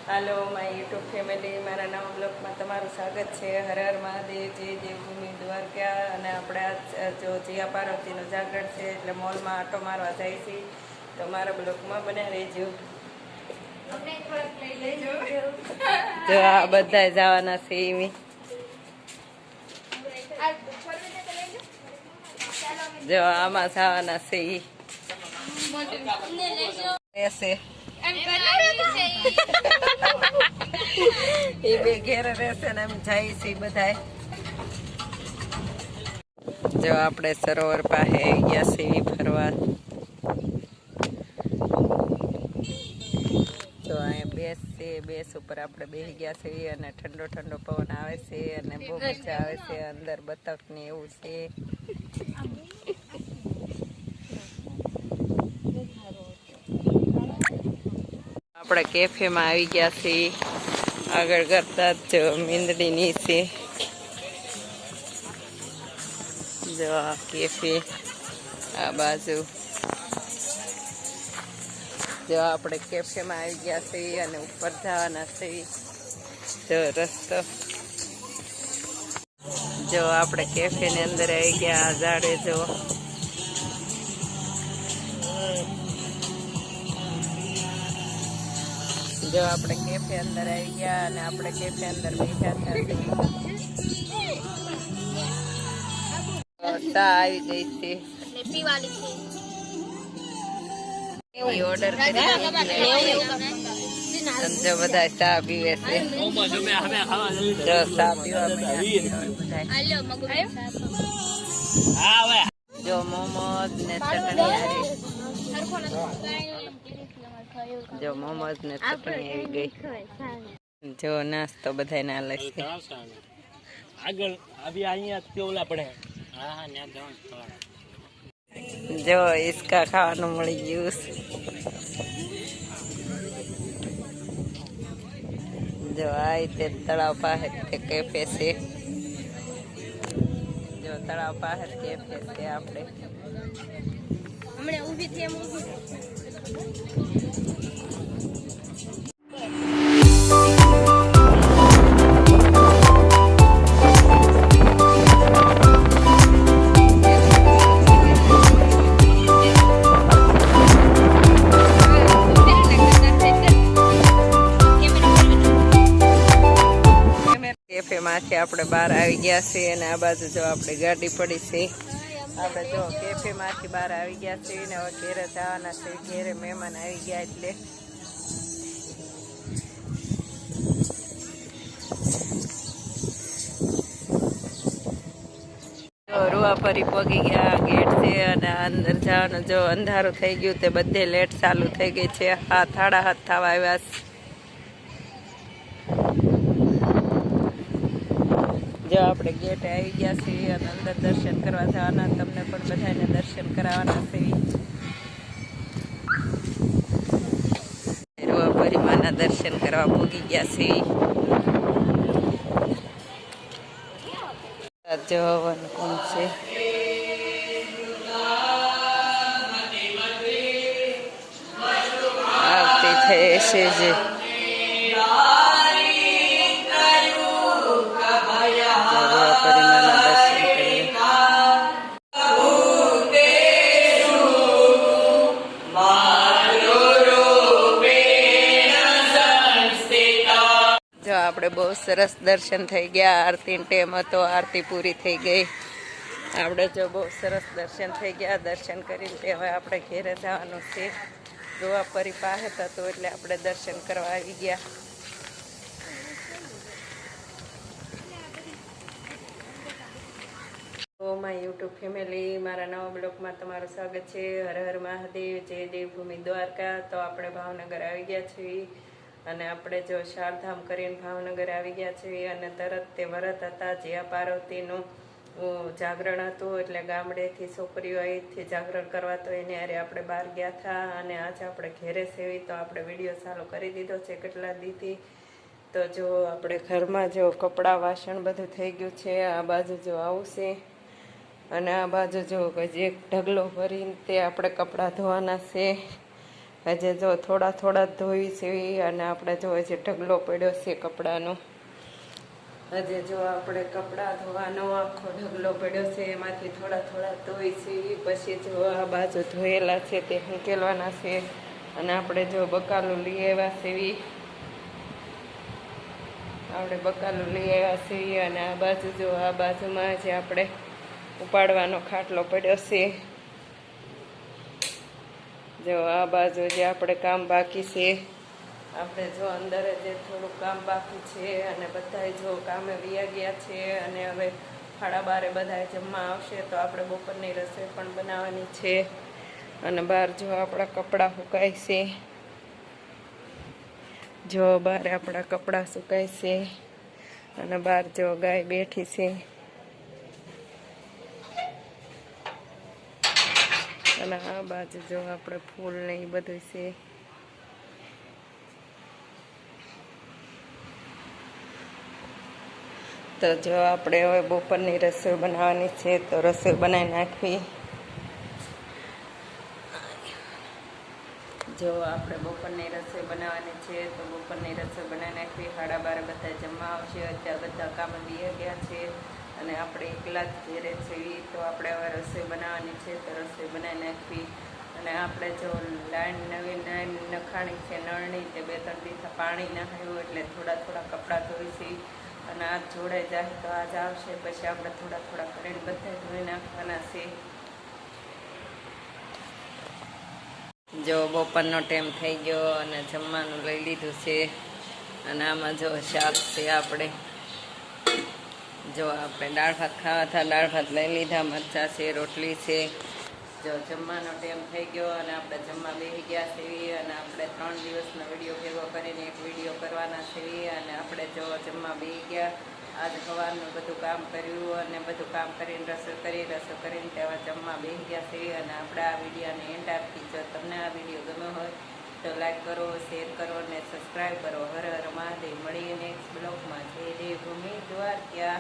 Hello my YouTube family, મારા નવા બ્લોગમાં તમારું સ્વાગત છે. હર હર મહાદેવ, જય દેવભૂમિ દ્વારકા. અને આપણે આ જો જીયા પાર્વતીનું જાગરણ છે એટલે મોલમાં આટો મારવા જાય છે. તો મારા બ્લોગમાં બન્યા રહેજો. જો આ બધા જવાના છે એવી. જો આમાં જવાના છે એસે એ બે ઘેર રહેશે ને એમ જાય છે બધા. જો આપણે સરોવર પાસે ગયા છીએ ફરવા. તો અહીંયા બેસ ઉપર આપણે બેસી ગયા છીએ અને ઠંડો ઠંડો પવન આવે છે અને બહુ મજા આવે છે. અંદર બતક ને એવું છે. આપણે કેફેમાં આવી ગયા છીએ. આગળ કરતા જ મીંદડી ની છે. જો આ કેફે, આ બાજુ. જો આપણે કેફેમાં આવી ગયા છીએ અને ઉપર જવાના છીએ. જો રસ્તો. જો આપણે કેફેની અંદર આવી ગયા. આ ઝાડે જો જો આપણે કેફે અંદર આવી ગયા અને આપણે કેફે અંદર બેઠા હતા. ચા આવી ગઈ છે. ઓર્ડર જો બધા ચા પીવે છે. જો ચા પીવા જો મોમોસ ને ચટણી. જો મોમોસ ને ચટણી આવી ગઈ. જો નાસ્તો બધા ના લે છે. આગળ અભી અહીંયા ઓલા પડે. જો ઈસકા ખાવાનું મળી ગયું. જો આ તે તળાવ પાસે તે કેફે છે. જો તળાવ પાસે કેફે છે. આપણે હમણાં ઊભી થઈ કેફેમાંથી આપણે બહાર આવી ગયા છીએ અને આ બાજુ જો આપણે ગાડી પડી છે. આપણે જો કેફેમાંથી બહાર આવી ગયા છીએ ને હવે ઘેરે જવાના છે. ઘેરે મહેમાન આવી ગયા એટલે રૂવાપરી પગી ગયા. ગેટ છે અને અંદર જવાનું જો અંધારું થઈ ગયું. તે બધે લેટ ચાલુ થઈ ગઈ છે. 7:30 થવા આવ્યા છે. જો આપણે ગેટ આવી ગયા છીએ અને અંદર દર્શન કરવા જવાના. તમને પણ બધાને દર્શન કરાવવાના છે. રૂવાપરી માના દર્શન કરવા પહોંચી ગયા છીએ. જો હવન કુંડ છે. આરતી થઈ છે. જે આપણે બહુ સરસ દર્શન થઈ ગયા. આરતી ટેમ હતો. આરતી પૂરી થઈ ગઈ. આપણે જો બહુ સરસ દર્શન થઈ ગયા. દર્શન કરીને તે હવે આપણે ઘેરે જવાનું છે. રૂવાપરી પાસે હતું એટલે આપણે દર્શન કરવા આવી ગયા. માય યુટ્યુબ ફેમિલી, મારા નવા બ્લોગમાં તમારું સ્વાગત છે. હર હર મહાદેવ, જય દેવભૂમિ દ્વારકા. તો આપણે ભાવનગર આવી ગયા છીએ અને આપણે જો ચારધામ કરીને ભાવનગર આવી ગયા છીએ અને તરત તે વ્રત હતા. જીયા પાર્વતીનું જાગરણ હતું એટલે ગામડેથી છોકરીઓ અહીંથી જાગરણ કરવા તો એને હારે આપણે બહાર ગયા હતા અને આજે આપણે ઘેરે સેવી. તો આપણે વિડીયો ચાલુ કરી દીધો છે કેટલા દીથી. તો જો આપણે ઘરમાં જો કપડાં વાસણ બધું થઈ ગયું છે. આ બાજુ જો આવું છે અને આ બાજુ જો એક ઢગલો ભરીને તે આપણે કપડાં ધોવાના છે. હજે જો થોડા થોડા ધોઈ છે અને આપણે જો હજી ઢગલો પડ્યો છે કપડાનો. હજે જો આપણે કપડાં ધોવાનો આખો ઢગલો પડ્યો છે, એમાંથી થોડા થોડા ધોઈ છે. પછી જો આ બાજુ ધોયેલા છે તે મૂકેલવાના છે. અને આપણે જો બકાલું લઈ આવ્યા છે, આપણે બકાલું લઈ આવ્યા છીએ. અને આ બાજુ જો આ બાજુમાં જે આપણે ઉપાડવાનો ખાટલો પડ્યો છે. જો આ બાજુ જે આપણે કામ બાકી છે, આપણે જો અંદર જે થોડું કામ બાકી છે. અને બધા જો કામે વયા ગયા છે. અને હવે 12:30 બધા જમવા આવશે તો આપણે બપોરની રસોઈ પણ બનાવવાની છે. અને બહાર જો આપણા કપડાં સુકાય છે, જો બહાર આપણા કપડાં સુકાય છે. અને બહાર જો ગાય બેઠી છે. અને આ બાજુ જો આપણે ફૂલ ને એ બધું છે. તો જો આપણે હવે બપોરની રસોઈ બનાવવાની છે, તો રસોઈ બનાવી નાખવી. જો આપણે બપોરની રસોઈ બનાવવાની છે, તો બપોરની રસોઈ બનાવી નાખવી. 12:30 બધા જમવા આવશે. અત્યારે બધા કામે બેસી ગયા છે અને આપણે એકલા જ ઘેરે છીએ. તો આપણે હવે રસોઈ બનાવવાની છે, તો રસોઈ બનાવી નાખવી. અને આપણે જો લાઈન નવી નખાણી છે નળની, તે 2-3 દિવસ પાણી નખાયું એટલે થોડા થોડા કપડાં ધોઈશી. અને આજ જોડાઈ જાય તો આજ આવશે, પછી આપણે થોડા થોડા કરીને બધા ધોઈ નાખવાના છે. જો બપોરનો ટાઈમ થઈ ગયો અને જમવાનું લઈ લીધું છે. અને આમાં જો શાક છે, આપણે જો આપણે દાળ ભાત ખાવા હતા, દાળ ભાત લઈ લીધા, મરચાં છે, રોટલી છે. જો જમવાનો ટાઈમ થઈ ગયો અને આપણે જમવા બેસી ગયા છીએ. અને આપણે 3 દિવસનો વિડીયો ભેગો કરીને એક વિડીયો કરવાના છીએ. અને આપણે જો જમવા બેસી ગયા, આજ સવારનું બધું કામ કર્યું અને બધું કામ કરીને રસોઈ કરીને તેવા જમવા બેસી ગયા છીએ. અને આપણે આ વિડીયોને એન્ડ આપી. જો તમને આ વિડીયો ગમ્યો હોય તો લાઈક કરો, શેર કરો અને સબસ્ક્રાઈબ કરો. હર હર મહાદેવ. મળીએ નેક્સ્ટ બ્લોગમાં. જય દેવભૂમિ દ્વારકા.